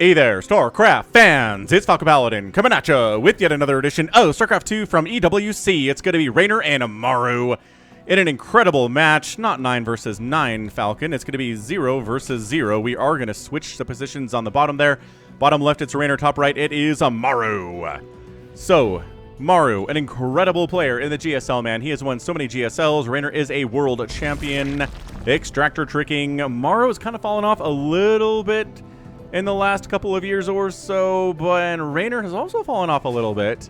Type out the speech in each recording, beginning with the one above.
Hey there, StarCraft fans! It's Falcon Paladin coming at you with yet another edition of StarCraft 2 from EWC. It's going to be Reynorl and Maru in an incredible match. Not 9 versus 9, Falcon. It's going to be 0 versus 0. We are going to switch the positions on the bottom there. Bottom left, it's Reynorl. Top right, it is Maru. So, Maru, an incredible player in the GSL, man. He has won so many GSLs. Reynorl is a world champion. Extractor tricking. Maru has kind of fallen off a little bit in the last couple of years or so, but Reynorl has also fallen off a little bit.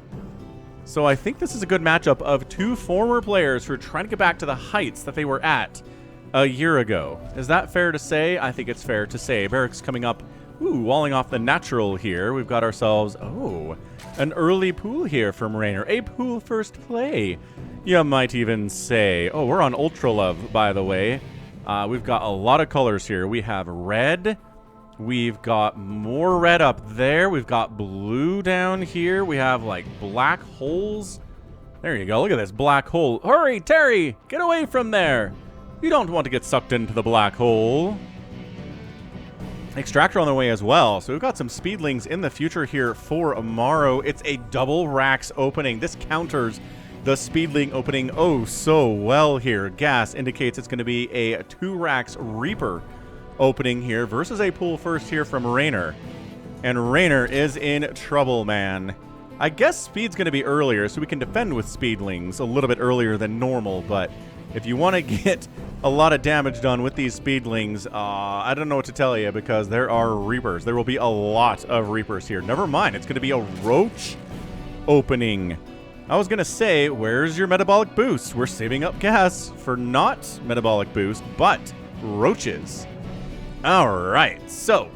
So I think this is a good matchup of two former players who are trying to get back to the heights that they were at a year ago. Is that fair to say? I think it's fair to say. Barracks coming up, walling off the natural here. We've got ourselves, an early pool here from Reynorl. A pool first play, you might even say. Oh, we're on Ultralove, by the way. We've got a lot of colors here. We have red. We've got more red up there. We've got blue down here. We have, like, black holes. There you go. Look at this black hole. Hurry, Terry! Get away from there! You don't want to get sucked into the black hole. Extractor on the way as well. So we've got some speedlings in the future here for Maru. It's a double racks opening. This counters the speedling opening oh so well here. Gas indicates it's going to be a 2 racks Reaper opening here versus a pool first here from Reynorl. And Reynorl is in trouble, man. I guess speed's going to be earlier, so we can defend with speedlings a little bit earlier than normal, but if you want to get a lot of damage done with these speedlings, I don't know what to tell you, because there are Reapers. There will be a lot of Reapers here. Never mind, it's going to be a Roach opening. I was going to say, where's your metabolic boost? We're saving up gas for not metabolic boost, but Roaches. Alright, so,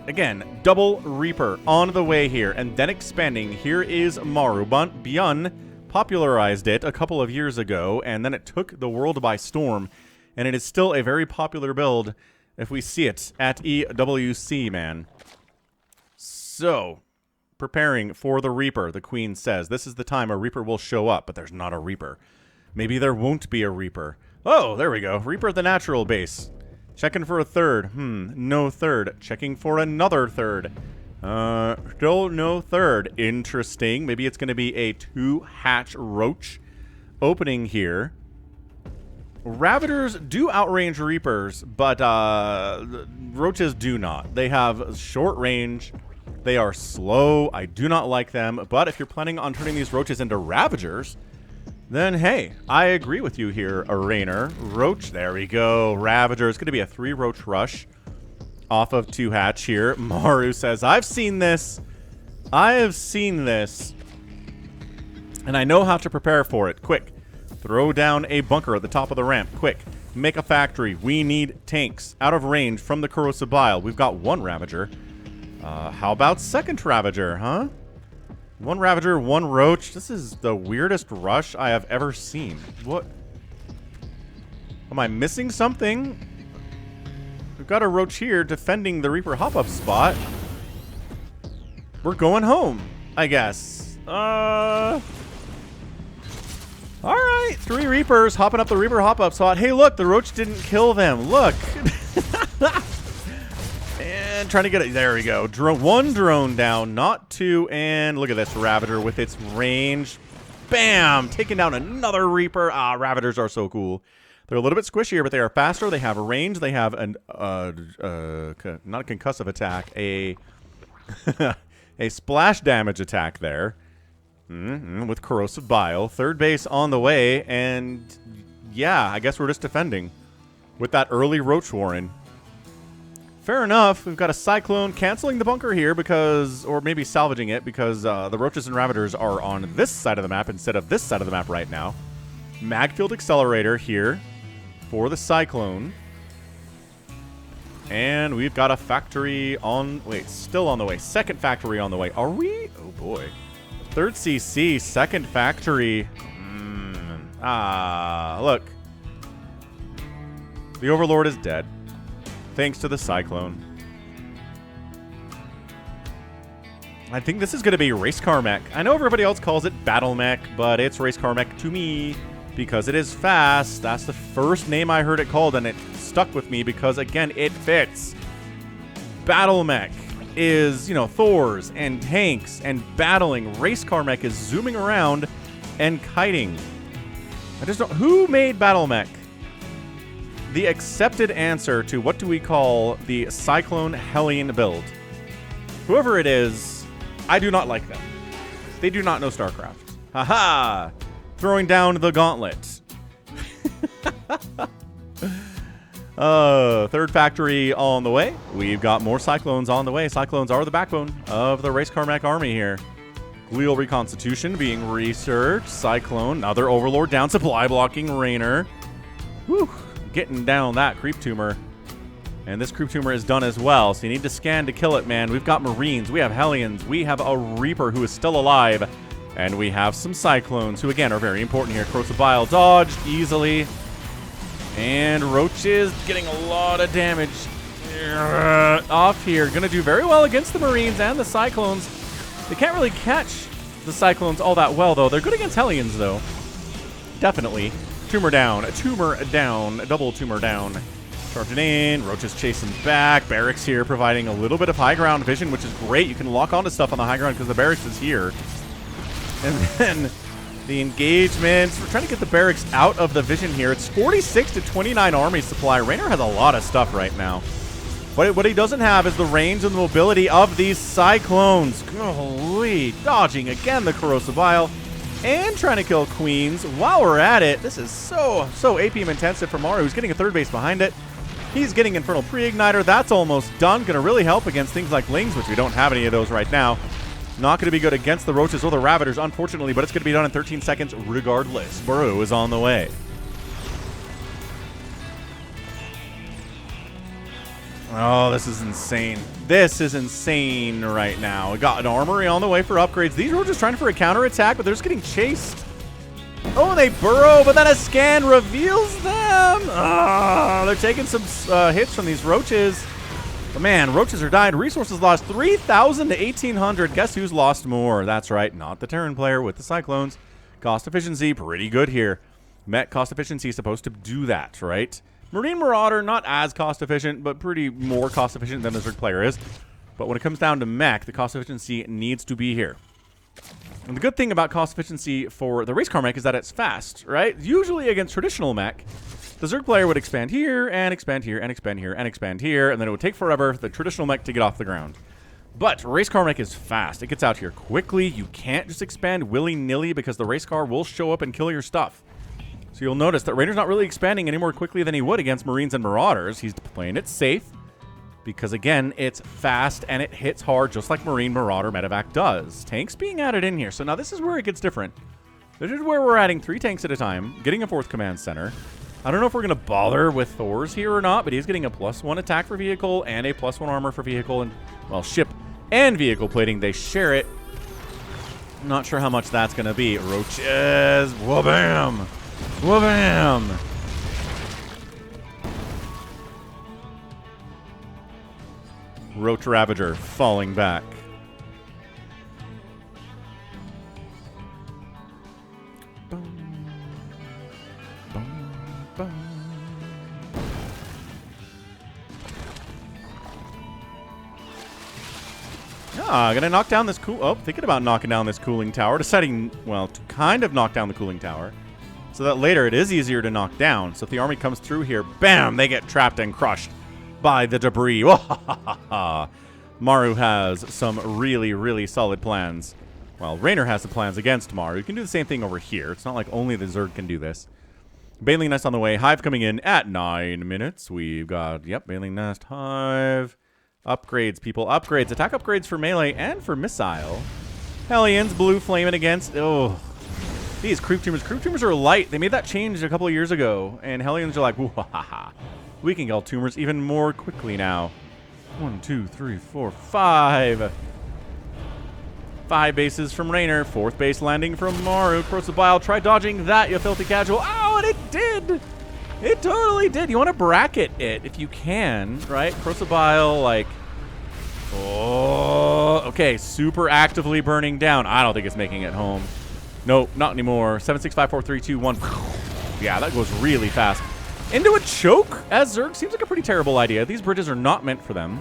again, double Reaper on the way here, and then expanding. Here is Maru. Beyond popularized it a couple of years ago, and then it took the world by storm, and it is still a very popular build if we see it at EWC, man. So, preparing for the Reaper, the Queen says. This is the time a Reaper will show up, but there's not a Reaper. Maybe there won't be a Reaper. Oh, there we go. Reaper at the natural base. Checking for a third. No third. Checking for another third. Still no third. Interesting. Maybe it's going to be a 2-hatch Roach opening here. Ravagers do outrange Reapers, but Roaches do not. They have short range. They are slow. I do not like them. But if you're planning on turning these Roaches into Ravagers, then, hey, I agree with you here, Reynorl. Roach, there we go. Ravager. It's going to be a 3 Roach rush off of 2-hatch here. Maru says, I've seen this. I have seen this. And I know how to prepare for it. Quick. Throw down a bunker at the top of the ramp. Quick. Make a factory. We need tanks out of range from the corrosive bile. We've got 1 Ravager. How about 2nd Ravager, huh? 1 Ravager, 1 Roach. This is the weirdest rush I have ever seen. What? Am I missing something? We've got a Roach here defending the Reaper hop-up spot. We're going home, I guess. Alright, 3 Reapers hopping up the Reaper hop-up spot. Hey, look, the Roach didn't kill them. Look. And trying to get it. There we go. 1 drone down, not 2. And look at this Ravager with its range. Bam! Taking down another Reaper. Ravagers are so cool. They're a little bit squishier, but they are faster. They have a range. They have an not a concussive attack, a a splash damage attack there. With corrosive bile. 3rd base on the way, and yeah, I guess we're just defending with that early Roach Warren. Fair enough. We've got a Cyclone canceling the bunker here because, or maybe salvaging it because the Roaches and Ravagers are on this side of the map instead of this side of the map right now. Magfield Accelerator here for the Cyclone. And we've got a factory on, still on the way. 2nd factory on the way. Are we? Oh boy. 3rd CC, 2nd factory. Look. The Overlord is dead. Thanks to the Cyclone. I think this is going to be Race Car Mech. I know everybody else calls it Battle Mech, but it's Race Car Mech to me because it is fast. That's the first name I heard it called, and it stuck with me because, again, it fits. Battle Mech. is, you know, Thors and tanks and battling. Race car mech is zooming around and kiting. I just don't... Who made battle mech? The accepted answer to what do we call the Cyclone Hellion build. Whoever it is, I do not like them. They do not know StarCraft. Haha! Throwing down the gauntlet. Third factory on the way. We've got more Cyclones on the way. Cyclones are the backbone of the race car mech army here. Glial reconstitution being researched. Cyclone, another Overlord down. Supply blocking Reynorl. Whew. Getting down that creep tumor. And this creep tumor is done as well, so you need to scan to kill it, man. We've got Marines, we have Hellions, we have a Reaper who is still alive, and we have some Cyclones who, again, are very important here. Corrosive Bile dodged easily. And Roaches getting a lot of damage off here. Going to do very well against the Marines and the Cyclones. They can't really catch the Cyclones all that well, though. They're good against Hellions, though. Definitely. Tumor down, double tumor down. Charging in, Roaches chasing back. Barracks here providing a little bit of high ground vision, which is great. You can lock onto stuff on the high ground because the barracks is here. And then the engagements. We're trying to get the barracks out of the vision here. It's 46 to 29 army supply. Reynorl has a lot of stuff right now. But what he doesn't have is the range and the mobility of these Cyclones. Golly. Dodging again the Corrosive Bile. And trying to kill Queens. While we're at it, this is so APM intensive for Maru, who's getting a third base behind it. He's getting Infernal Pre-Igniter. That's almost done. Going to really help against things like Lings, which we don't have any of those right now. Not going to be good against the Roaches or the Ravagers, unfortunately, but it's going to be done in 13 seconds regardless. Maru is on the way. Oh, this is insane. This is insane right now. We got an armory on the way for upgrades. These were just trying for a counterattack, but they're just getting chased. Oh, they burrow, but then a scan reveals them. They're taking some hits from these Roaches. But man, Roaches are dying. Resources lost 3,000 to 1,800. Guess who's lost more? That's right, not the Terran player with the Cyclones. Cost efficiency, pretty good here. Met cost efficiency is supposed to do that, right? Marine Marauder, not as cost efficient, but pretty more cost efficient than the Zerg player is. But when it comes down to mech, the cost efficiency needs to be here. And the good thing about cost efficiency for the race car mech is that it's fast, right? Usually against traditional mech, the Zerg player would expand here, and expand here, and expand here, and expand here, and then it would take forever for the traditional mech to get off the ground. But race car mech is fast. It gets out here quickly. You can't just expand willy-nilly because the race car will show up and kill your stuff. So you'll notice that Reynorl's not really expanding any more quickly than he would against Marines and Marauders. He's playing it safe because, again, it's fast and it hits hard just like Marine Marauder Medevac does. Tanks being added in here. So now this is where it gets different. This is where we're adding 3 tanks at a time, getting a 4th command center. I don't know if we're going to bother with Thors here or not, but he's getting a +1 attack for vehicle and a +1 armor for vehicle. And, well, ship and vehicle plating, they share it. I'm not sure how much that's going to be. Roaches, wha-bam! Wha-bam! Roach Ravager falling back. Gonna knock down this thinking about knocking down this cooling tower. Deciding, well, to kind of knock down the cooling tower. So that later it is easier to knock down. So if the army comes through here, bam, they get trapped and crushed by the debris. Maru has some really, really solid plans. Well, Reynorl has the plans against Maru. You can do the same thing over here. It's not like only the Zerg can do this. Baneling Nest on the way. Hive coming in at 9 minutes. We've got, yep, Baneling Nest, Hive. Upgrades, people. Upgrades. Attack upgrades for melee and for missile. Hellions, blue flaming against. Oh, these creep tumors. Creep tumors are light. They made that change a couple of years ago. And Hellions are like, woo-ha-ha-ha. We can kill tumors even more quickly now. 1, 2, 3, 4, 5. 5 bases from Reynorl. 4th base landing from Maru. Corrosive Bile. Try dodging that, you filthy casual. Oh, and it did. It totally did. You want to bracket it if you can, right? Corrosive Bile, like, oh, okay, super actively burning down. I don't think it's making it home. Nope, not anymore. 7, 6, 5, 4, 3, 2, 1. Yeah, that goes really fast. Into a choke as Zerg seems like a pretty terrible idea. These bridges are not meant for them.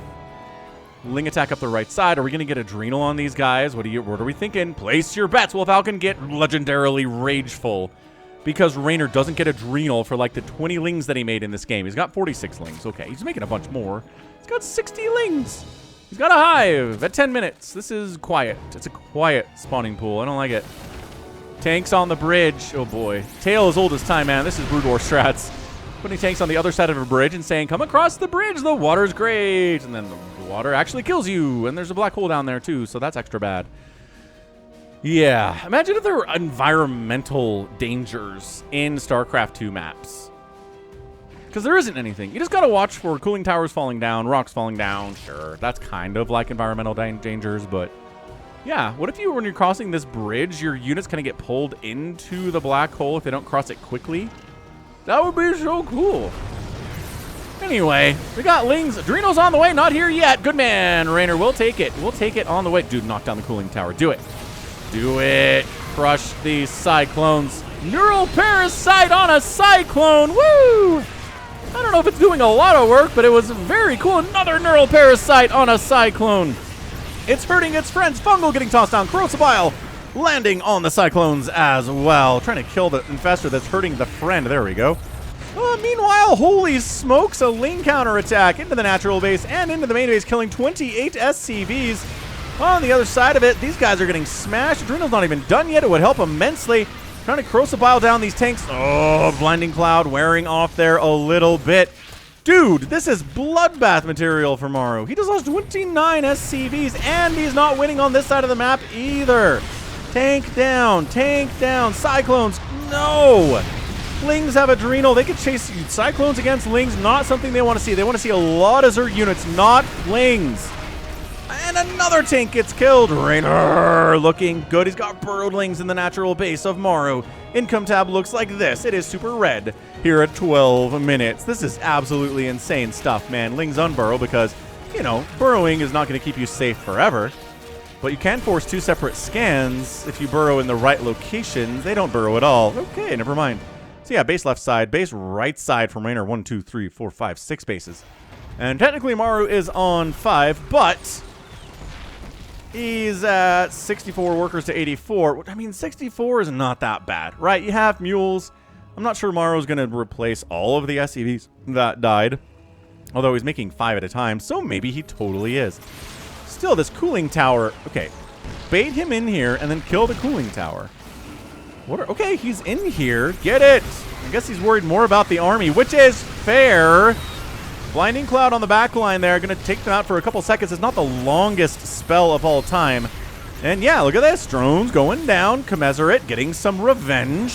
Ling attack up the right side. Are we going to get Adrenal on these guys? What are we thinking? Place your bets. Will Falcon get legendarily rageful? Because Reynorl doesn't get Adrenal for like the 20 Lings that he made in this game. He's got 46 Lings. Okay, he's making a bunch more. He's got 60 Lings. He's got a hive at 10 minutes. This is quiet. It's a quiet spawning pool. I don't like it. Tanks on the bridge. Oh boy. Tale as old as time, man. This is Brood War strats. Putting tanks on the other side of a bridge and saying, come across the bridge. The water's great. And then the water actually kills you. And there's a black hole down there too, so that's extra bad. Yeah. Imagine if there were environmental dangers in StarCraft 2 maps. Because there isn't anything. You just got to watch for cooling towers falling down, rocks falling down. Sure, that's kind of like environmental dangers, but yeah. What if when you're crossing this bridge, your units kind of get pulled into the black hole if they don't cross it quickly? That would be so cool. Anyway, we got Lings. Adrenal's on the way. Not here yet. Good man. Reynorl will take it. We'll take it on the way. Dude, knock down the cooling tower. Do it. Do it. Crush these cyclones. Neural parasite on a cyclone. Woo! I don't know if it's doing a lot of work, but it was very cool. Another neural parasite on a cyclone. It's hurting its friends. Fungal getting tossed down. Corrosibile landing on the cyclones as well. Trying to kill the infestor that's hurting the friend. There we go. Meanwhile, holy smokes, a Ling counterattack into the natural base and into the main base, killing 28 SCVs. On the other side of it, these guys are getting smashed. Adrenal's not even done yet. It would help immensely. Trying to Corrosibile down these tanks. Oh, Blinding Cloud wearing off there a little bit. Dude, this is bloodbath material for Maru. He just lost 29 SCVs, and he's not winning on this side of the map either. Tank down, Cyclones, no. Lings have Adrenal. They could chase Cyclones against Lings. Not something they want to see. They want to see a lot of Zerg units, not Lings. And another tank gets killed. Reynorl looking good. He's got burrowed Lings in the natural base of Maru. Income tab looks like this. It is super red here at 12 minutes. This is absolutely insane stuff, man. Lings unburrow because, you know, burrowing is not going to keep you safe forever. But you can force 2 separate scans if you burrow in the right locations. They don't burrow at all. Okay, never mind. So yeah, base left side, base right side from Reynorl. 1, 2, 3, 4, 5, 6 bases. And technically Maru is on 5, but he's at 64 workers to 84. I mean, 64 is not that bad, right? You have mules. I'm not sure Maru's going to replace all of the SCVs that died, although he's making 5 at a time, so maybe he totally is. Still, this cooling tower. Okay, bait him in here and then kill the cooling tower. Okay, he's in here. Get it. I guess he's worried more about the army, which is fair. Blinding Cloud on the back line there. Going to take them out for a couple seconds. It's not the longest spell of all time. And yeah, look at this. Drones going down. Commensurate getting some revenge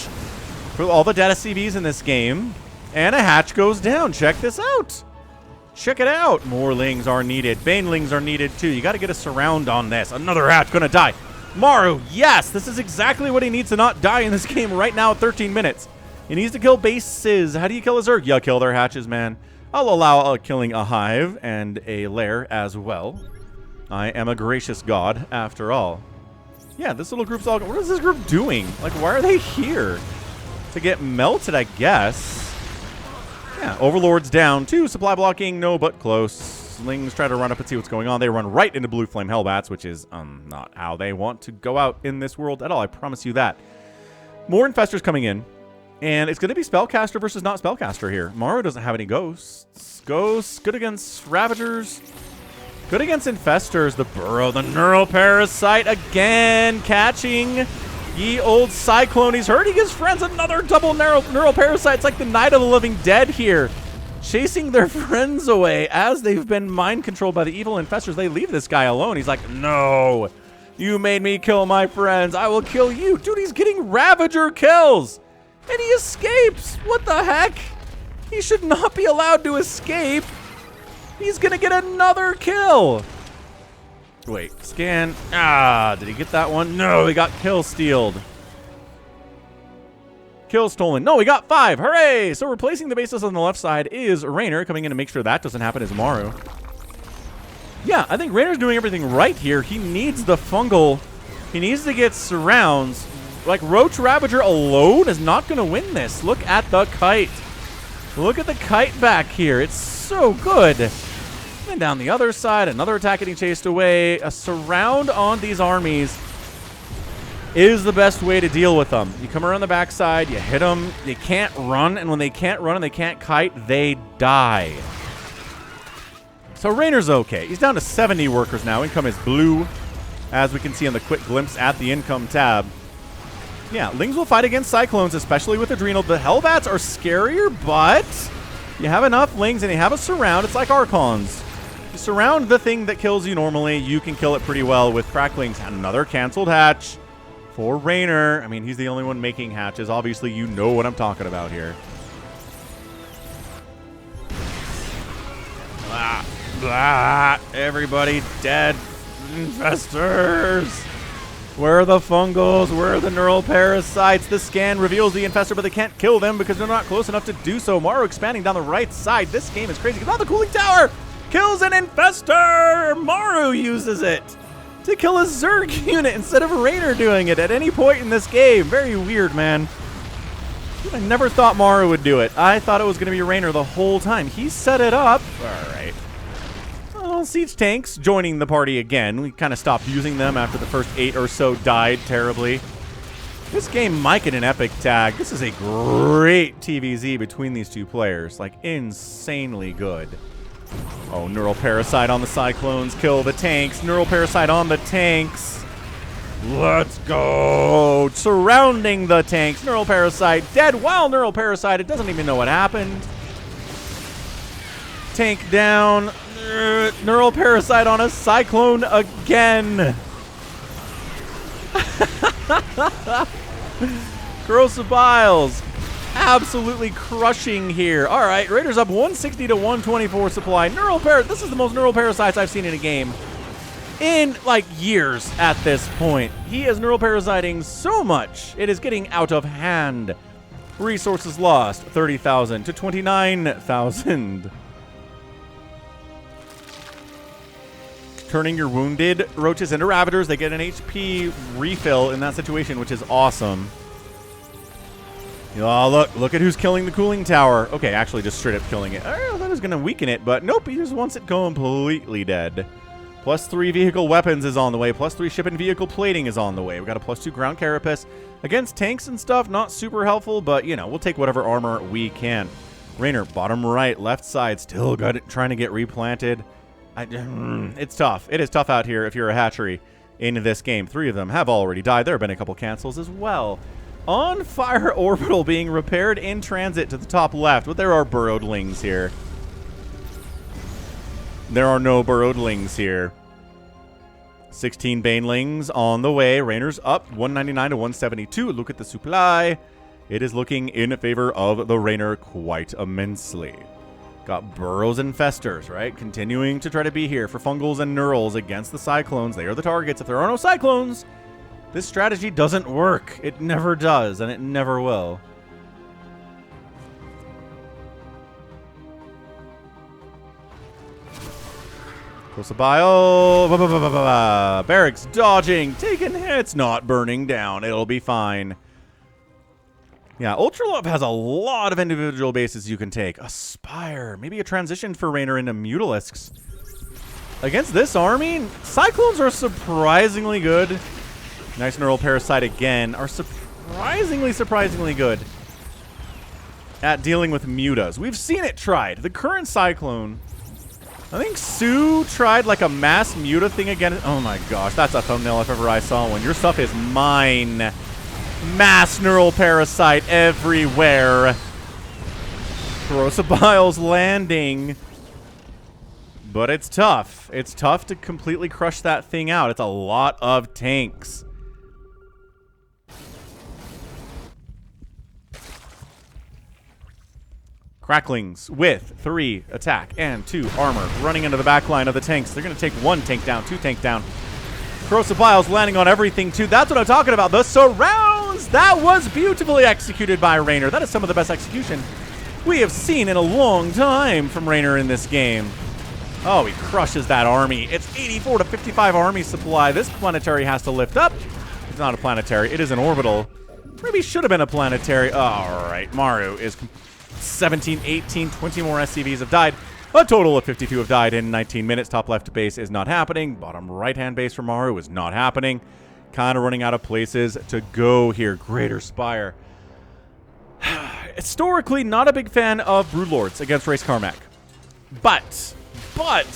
for all the dead SCVs in this game. And a hatch goes down. Check this out. Check it out. More Lings are needed. Banelings are needed too. You got to get a surround on this. Another hatch going to die. Maru, yes, this is exactly what he needs to not die in this game right now at 13 minutes. He needs to kill bases. How do you kill a Zerg? You kill their hatches, man. I'll allow killing a hive and a lair as well. I am a gracious god, after all. Yeah, this little group's all... What is this group doing? Like, why are they here? To get melted, I guess. Yeah, Overlord's down too. Supply blocking, no, but close. Lings try to run up and see what's going on. They run right into Blue Flame Hellbats, which is not how they want to go out in this world at all. I promise you that. More Infestors coming in. And it's going to be Spellcaster versus not Spellcaster here. Maru doesn't have any Ghosts. Ghosts, good against Ravagers. Good against Infestors. The Burrow, the Neural Parasite again. Catching ye old Cyclone. He's hurting his friends. Another double Neural Parasite. It's like the Night of the Living Dead here. Chasing their friends away as they've been mind controlled by the evil Infestors. They leave this guy alone. He's like, no, you made me kill my friends. I will kill you. Dude, he's getting Ravager kills. And he escapes. What the heck? He should not be allowed to escape. He's going to get another kill. Wait, scan. Did he get that one? No, he got kill stealed. Kill stolen. No, we got 5. Hooray! So replacing the bases on the left side is Reynorl. Coming in to make sure that doesn't happen is Maru. Yeah, I think Reynorl's doing everything right here. He needs the fungal. He needs to get surrounds. Like, Roach Ravager alone is not going to win this. Look at the kite. Look at the kite back here. It's so good. And then down the other side, another attack getting chased away. A surround on these armies is the best way to deal with them. You come around the backside, you hit them, they can't run, and when they can't run and they can't kite, they die. So Reynorl's okay. He's down to 70 workers now. Income is blue, as we can see on the quick glimpse at the income tab. Yeah, Lings will fight against Cyclones, especially with Adrenal. The Hellbats are scarier, but you have enough Lings and you have a surround. It's like Archons. You surround the thing that kills you normally, you can kill it pretty well with Cracklings. Another canceled hatch for Reynorl. I mean, he's the only one making hatches. Obviously, you know what I'm talking about here. Blah, blah. Everybody dead. Infestors. Where are the fungals? Where are the neural parasites? The scan reveals the infestor, but they can't kill them because they're not close enough to do so. Maru expanding down the right side. This game is crazy. Now the cooling tower kills an infestor. Maru uses it to kill a Zerg unit instead of Reynorl doing it at any point in this game. Very weird, man. I never thought Maru would do it. I thought it was going to be Reynorl the whole time. He set it up. All right. Well, siege tanks joining the party again. We kind of stopped using them after the first 8 or so died terribly. This game might get an epic tag. This is a great TVZ between these two players. Like, insanely good. Oh, Neural Parasite on the Cyclones. Kill the tanks. Neural Parasite on the tanks. Let's go. Surrounding the tanks. Neural Parasite dead. While Neural Parasite, it doesn't even know what happened. Tank down. Neural Parasite on a Cyclone again. Corrosive Biles. Absolutely crushing here. All right, Raiders up 160 to 124 supply. This is the most Neural Parasites I've seen in a game in, like, years at this point. He is Neural Parasiting so much. It is getting out of hand. Resources lost, 30,000 to 29,000. Turning your wounded roaches into Ravagers. They get an HP refill in that situation, which is awesome. Oh, look at who's killing the cooling tower. Okay, actually just straight up killing it. I thought it was going to weaken it, but nope, he just wants it completely dead. +3 vehicle weapons is on the way. +3 ship and vehicle plating is on the way. We got a +2 ground carapace. Against tanks and stuff, not super helpful, but, you know, we'll take whatever armor we can. Reynorl, bottom right, left side, still got it, trying to get replanted. It's tough. It is tough out here if you're a hatchery in this game. 3 of them have already died. There have been a couple cancels as well. On fire orbital being repaired in transit to the top left, but there are burrowedlings here. There are no burrowedlings here. 16 banelings on the way. Reynorl's up 199 to 172. Look at the supply. It is looking in favor of the Reynorl quite immensely. Got burrows and festers, right? Continuing to try to be here for fungals and neurals against the cyclones. They are the targets. If there are no cyclones, this strategy doesn't work. It never does, and it never will. Crucible. Barracks dodging, taking hits, not burning down. It'll be fine. Yeah, Ultralove has a lot of individual bases you can take. A Spire, maybe a transition for Reynorl into Mutalisks. Against this army, Cyclones are surprisingly good. Nice Neural Parasite again. Are surprisingly good at dealing with mutas. We've seen it tried. The current Cyclone, I think Sue tried like a mass muta thing again. Oh my gosh, that's a thumbnail if ever I saw one. Your stuff is mine. Mass Neural Parasite everywhere. Corrosive Biles landing. But it's tough. It's tough to completely crush that thing out. It's a lot of tanks. Cracklings with 3 attack and 2 armor running into the back line of the tanks. They're going to take 1 tank down, 2 tank down. Corrosive Biles landing on everything, too. That's what I'm talking about. The surrounds! That was beautifully executed by Reynorl. That is some of the best execution we have seen in a long time from Reynorl in this game. Oh, he crushes that army. It's 84 to 55 army supply. This planetary has to lift up. It's not a planetary. It is an orbital. Maybe should have been a planetary. All right. Maru is 17, 18, 20 more SCVs have died. A total of 52 have died in 19 minutes. Top left base is not happening. Bottom right-hand base for Maru is not happening. Kind of running out of places to go here. Greater Spire. Historically, not a big fan of Broodlords against Race Carmack. But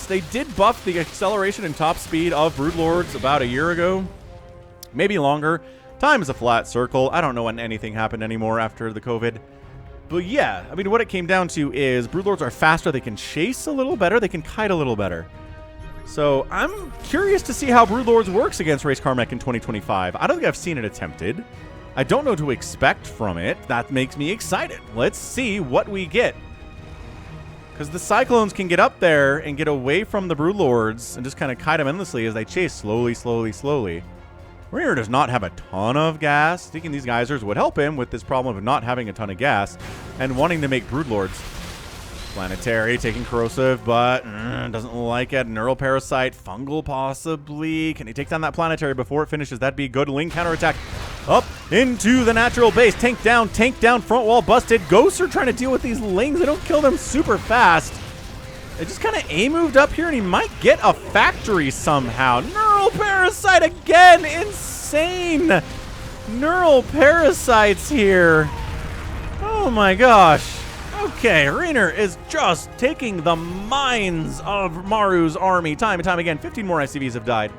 they did buff the acceleration and top speed of Broodlords about a year ago. Maybe longer. Time is a flat circle. I don't know when anything happened anymore after the COVID. But yeah, I mean, what it came down to is Broodlords are faster. They can chase a little better. They can kite a little better. So I'm curious to see how Broodlords works against Race Carmack in 2025. I don't think I've seen it attempted. I don't know what to expect from it. That makes me excited. Let's see what we get. Because the Cyclones can get up there and get away from the Broodlords and just kind of kite them endlessly as they chase slowly, slowly, slowly. Reynorl does not have a ton of gas. Thinking these geysers would help him with this problem of not having a ton of gas and wanting to make Broodlords. Planetary taking corrosive, but doesn't like it. Neural Parasite, Fungal possibly. Can he take down that Planetary before it finishes? That'd be good. Ling counterattack up into the natural base. Tank down, front wall busted. Ghosts are trying to deal with these Lings. They don't kill them super fast. They just kind of A-moved up here, and he might get a factory somehow. Neural Parasite again. Insane. Neural Parasites here. Oh my gosh. Okay, Reynorl is just taking the minds of Maru's army time and time again. 15 more SCVs have died.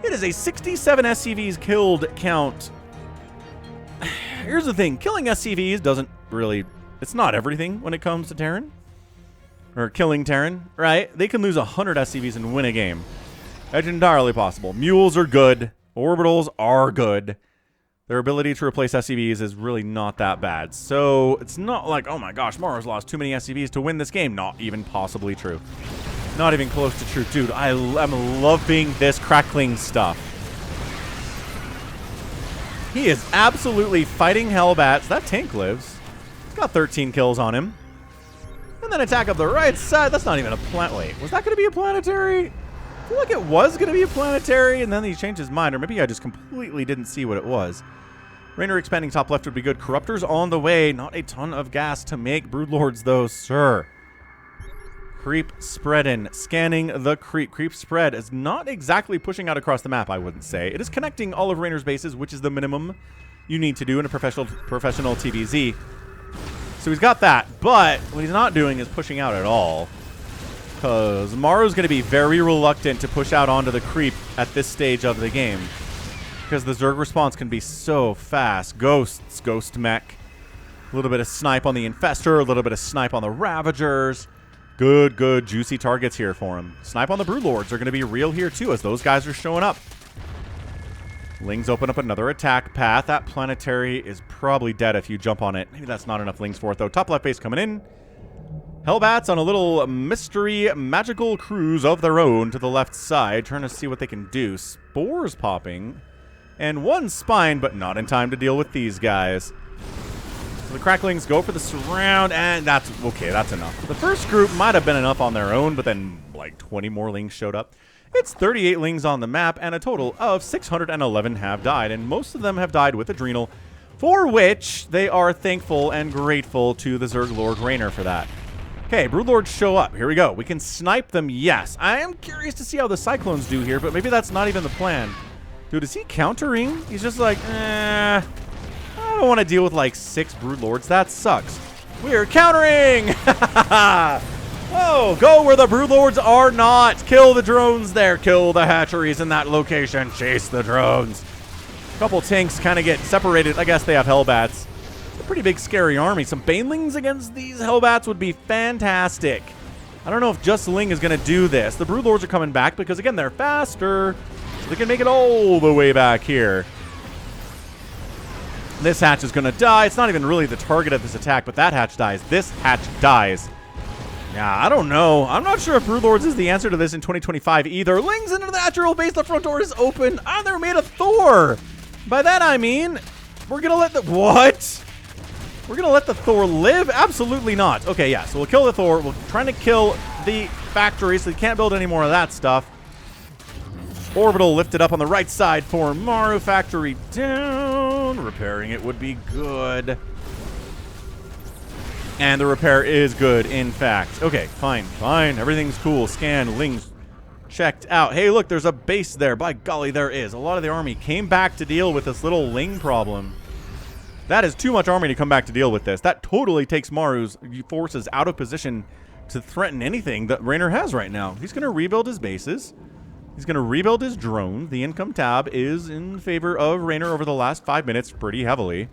It is a 67 SCVs killed count. Here's the thing. Killing SCVs doesn't really... It's not everything when it comes to Terran. Or killing Terran, right? They can lose 100 SCVs and win a game. That's entirely possible. Mules are good. Orbitals are good. Their ability to replace SCVs is really not that bad. So it's not like, oh my gosh, Maru's lost too many SCVs to win this game. Not even possibly true. Not even close to true. Dude, I'm loving this crackling stuff. He is absolutely fighting Hellbats. That tank lives. He's got 13 kills on him. And then attack up the right side. That's not even a plant. Wait, was that going to be a planetary? I feel like it was going to be a planetary, and then he changed his mind. Or maybe I just completely didn't see what it was. Reynorl expanding top left would be good. Corruptors on the way. Not a ton of gas to make Broodlords, though, sir. Creep spreading. Scanning the creep. Creep spread is not exactly pushing out across the map, I wouldn't say. It is connecting all of Reynorl's bases, which is the minimum you need to do in a professional TVZ. So he's got that, but what he's not doing is pushing out at all. Because Maru's going to be very reluctant to push out onto the creep at this stage of the game. Because the Zerg response can be so fast. Ghosts, Ghost Mech. A little bit of snipe on the Infestor, a little bit of snipe on the Ravagers. Good, good, juicy targets here for him. Snipe on the Broodlords are going to be real here too, as those guys are showing up. Lings open up another attack path. That planetary is probably dead if you jump on it. Maybe that's not enough Lings for it, though. Top left base coming in. Hellbats on a little mystery magical cruise of their own to the left side, trying to see what they can do. Spores popping. And one spine, but not in time to deal with these guys. So the Cracklings go for the surround, and that's... Okay, that's enough. The first group might have been enough on their own, but then like 20 more Lings showed up. It's 38 Lings on the map, and a total of 611 have died, and most of them have died with Adrenal, for which they are thankful and grateful to the Zerg Lord Reynorl for that. Okay, Broodlords show up. Here we go. We can snipe them, yes. I am curious to see how the Cyclones do here, but maybe that's not even the plan. Dude, is he countering? He's just like, I don't want to deal with like 6 Broodlords. That sucks. We're countering! Oh, go where the Broodlords are not. Kill the drones there. Kill the hatcheries in that location. Chase the drones. A couple tanks kind of get separated. I guess they have Hellbats. It's a pretty big, scary army. Some Banelings against these Hellbats would be fantastic. I don't know if just Ling is going to do this. The Broodlords are coming back because, again, they're faster. So they can make it all the way back here. This hatch is going to die. It's not even really the target of this attack, but that hatch dies. This hatch dies. Yeah, I don't know. I'm not sure if Broodlords is the answer to this in 2025 either. Lings into the natural base. The front door is open. And they're made of Thor. By that I mean, we're going to let the... What? We're going to let the Thor live? Absolutely not. Okay, yeah, so we'll kill the Thor. We're trying to kill the factory so they can't build any more of that stuff. Orbital lifted up on the right side for Maru. Factory down. Repairing it would be good. And the repair is good, in fact. Okay, fine, fine. Everything's cool. Scan, Lings checked out. Hey, look, there's a base there. By golly, there is. A lot of the army came back to deal with this little Ling problem. That is too much army to come back to deal with this. That totally takes Maru's forces out of position to threaten anything that Reynorl has right now. He's going to rebuild his bases. He's going to rebuild his drone. The income tab is in favor of Reynorl over the last 5 minutes pretty heavily.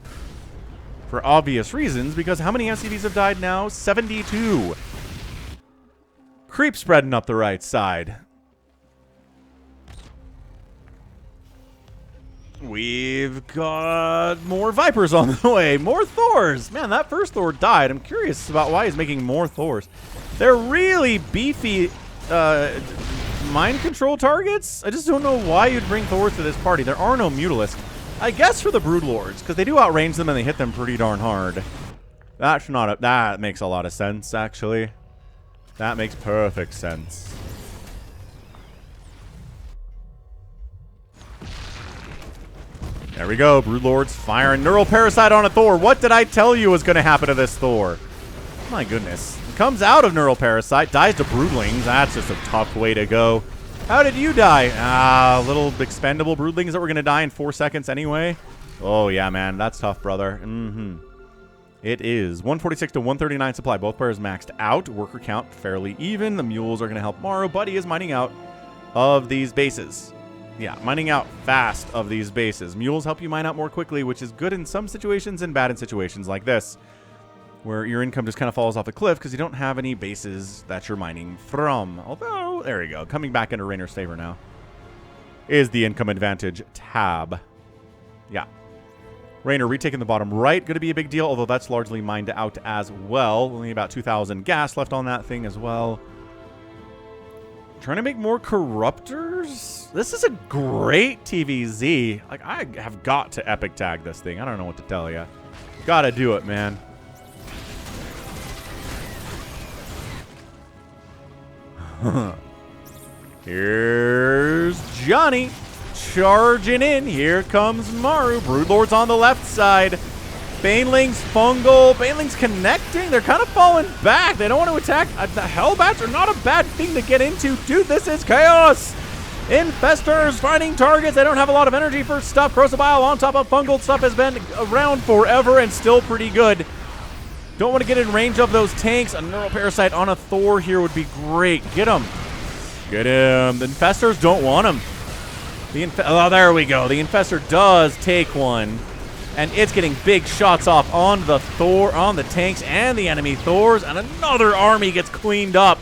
For obvious reasons, because how many SCVs have died now? 72. Creep spreading up the right side. We've got more Vipers on the way. More Thors. Man, that first Thor died. I'm curious about why he's making more Thors. They're really beefy mind control targets. I just don't know why you'd bring Thors to this party. There are no Mutalisks. I guess for the Broodlords, because they do outrange them and they hit them pretty darn hard. That's not a, that makes a lot of sense, actually. That makes perfect sense. There we go. Broodlords firing Neural Parasite on a Thor. What did I tell you was going to happen to this Thor? My goodness. Comes out of Neural Parasite, dies to Broodlings. That's just a tough way to go. How did you die? Ah, little expendable Broodlings that were going to die in 4 seconds anyway. Oh, yeah, man. That's tough, brother. It is. 146 to 139 supply. Both players maxed out. Worker count fairly even. The mules are going to help Maru, but he is mining out of these bases. Yeah, mining out fast of these bases. Mules help you mine out more quickly, which is good in some situations and bad in situations like this, where your income just kind of falls off a cliff because you don't have any bases that you're mining from. Although, there we go. Coming back into Reynorl's favor now is the income advantage tab. Yeah. Reynorl retaking the bottom right. Going to be a big deal, although that's largely mined out as well. Only about 2,000 gas left on that thing as well. Trying to make more Corruptors. This is a great TVZ. Like, I have got to epic tag this thing. I don't know what to tell you. Gotta do it, man. Here's Johnny charging in. Here comes Maru. Broodlord's on the left side. Banelings, Fungal. Banelings connecting. They're kind of falling back. They don't want to attack. The Hellbats are not a bad thing to get into. Dude, this is chaos. Infestors finding targets. They don't have a lot of energy for stuff. Crocobile on top of Fungal. Stuff has been around forever and still pretty good. Don't want to get in range of those tanks. A Neural Parasite on a Thor here would be great. Get him. Get him. The Infestors don't want him. Oh, there we go. The Infestor does take one. And it's getting big shots off on the Thor, on the tanks, and the enemy Thors. And another army gets cleaned up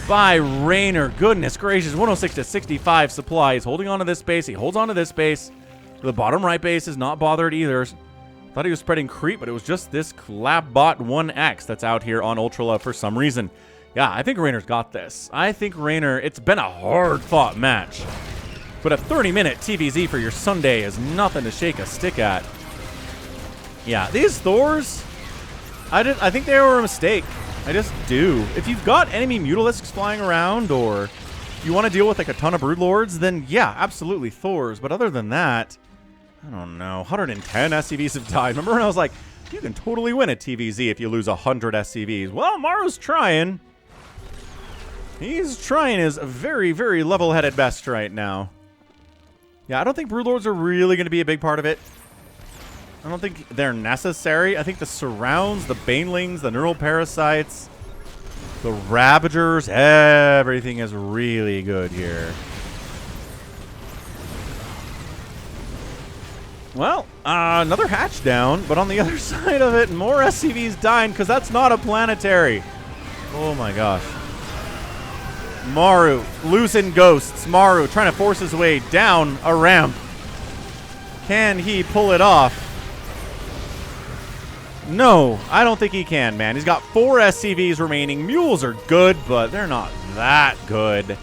by Reynorl. Goodness gracious. 106 to 65 supply. He's holding on to this base. He holds on to this base. The bottom right base is not bothered either. Thought he was spreading creep, but it was just this Clapbot 1X that's out here on Ultralove for some reason. Yeah, I think Reynorl's got this. I think Reynorl, it's been a hard-fought match. But a 30-minute TVZ for your Sunday is nothing to shake a stick at. Yeah, these Thors, I think they were a mistake. I just do. If you've got enemy Mutalisks flying around, or you want to deal with like a ton of Broodlords, then yeah, absolutely Thors. But other than that, I don't know. 110 SCVs have died. Remember when I was like, you can totally win a TVZ if you lose 100 SCVs. Well, Maru's trying. He's trying his very, very level-headed best right now. Yeah, I don't think Broodlords are really going to be a big part of it. I don't think they're necessary. I think the surrounds, the Banelings, the Neural Parasites, the Ravagers, everything is really good here. Well, another hatch down, but on the other side of it, more SCVs dying because that's not a planetary. Oh my gosh. Maru, losing ghosts. Maru trying to force his way down a ramp. Can he pull it off? No, I don't think he can, man. He's got 4 SCVs remaining. Mules are good, but they're not that good.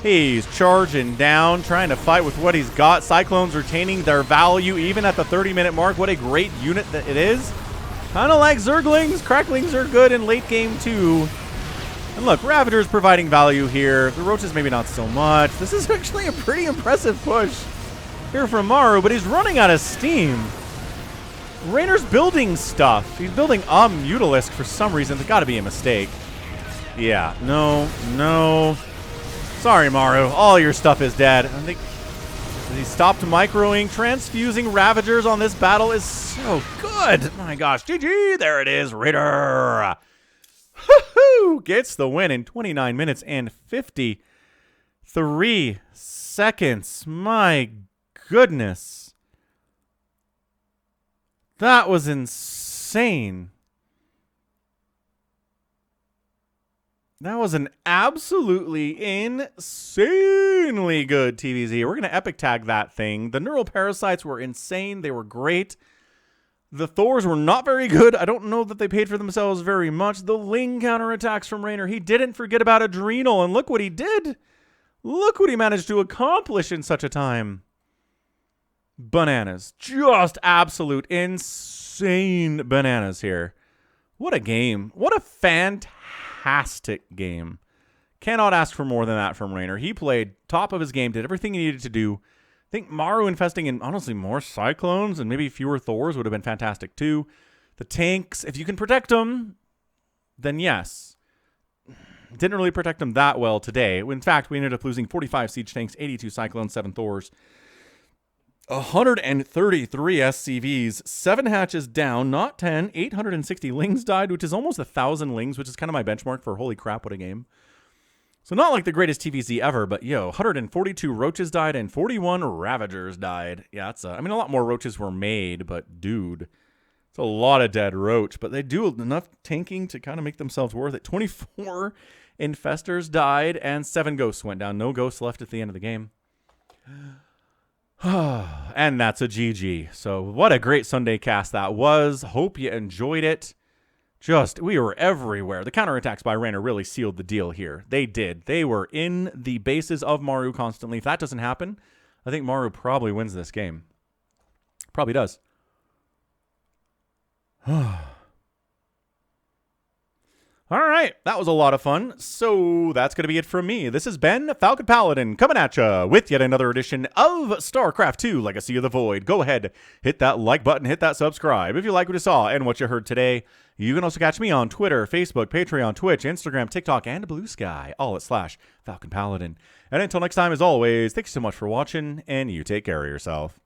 He's charging down, trying to fight with what he's got. Cyclones retaining their value even at the 30-minute mark. What a great unit that it is. Kind of like Zerglings. Cracklings are good in late game, too. And look, Ravager's providing value here. The Roaches maybe not so much. This is actually a pretty impressive push here from Maru, but he's running out of steam. Reynor's building stuff. He's building a Mutalisk for some reason. It's got to be a mistake. Yeah, no. Sorry, Maru. All your stuff is dead. I think he stopped microing. Transfusing Ravagers on this battle is so good. My gosh. GG. There it is. Raider. Woohoo! Gets the win in 29 minutes and 53 seconds. My goodness. That was insane. That was an absolutely insanely good TVZ. We're going to epic tag that thing. The neural parasites were insane. They were great. The Thors were not very good. I don't know that they paid for themselves very much. The Ling counterattacks from Reynorl. He didn't forget about Adrenal, and look what he did. Look what he managed to accomplish in such a time. Bananas. Just absolute insane bananas here. What a game. What a fantastic game. Cannot ask for more than that from Reynorl. He played top of his game, did everything he needed to do. I think Maru infesting in, honestly, more Cyclones and maybe fewer Thors would have been fantastic too. The tanks, if you can protect them, then yes. Didn't really protect them that well today. In fact, we ended up losing 45 Siege Tanks, 82 Cyclones, 7 Thors, 133 SCVs, 7 hatches down, not 10, 860 Lings died, which is almost 1,000 Lings, which is kind of my benchmark for holy crap, what a game. So not like the greatest TVZ ever, but yo, 142 Roaches died and 41 Ravagers died. Yeah, that's I mean, a lot more Roaches were made, but dude, it's a lot of dead Roach. But they do enough tanking to kind of make themselves worth it. 24 Infestors died and 7 Ghosts went down. No Ghosts left at the end of the game. And that's a GG. So what a great Sunday cast that was. Hope you enjoyed it. We were everywhere. The counterattacks by Reynorl really sealed the deal here. They did. They were in the bases of Maru constantly. If that doesn't happen, I think Maru probably wins this game. Probably does. All right, that was a lot of fun. So that's going to be it from me. This has been Falcon Paladin coming at you with yet another edition of StarCraft 2 Legacy of the Void. Go ahead, hit that like button, hit that subscribe if you like what you saw and what you heard today. You can also catch me on Twitter, Facebook, Patreon, Twitch, Instagram, TikTok, and Blue Sky, all at /Falcon Paladin. And until next time, as always, thanks so much for watching, and you take care of yourself.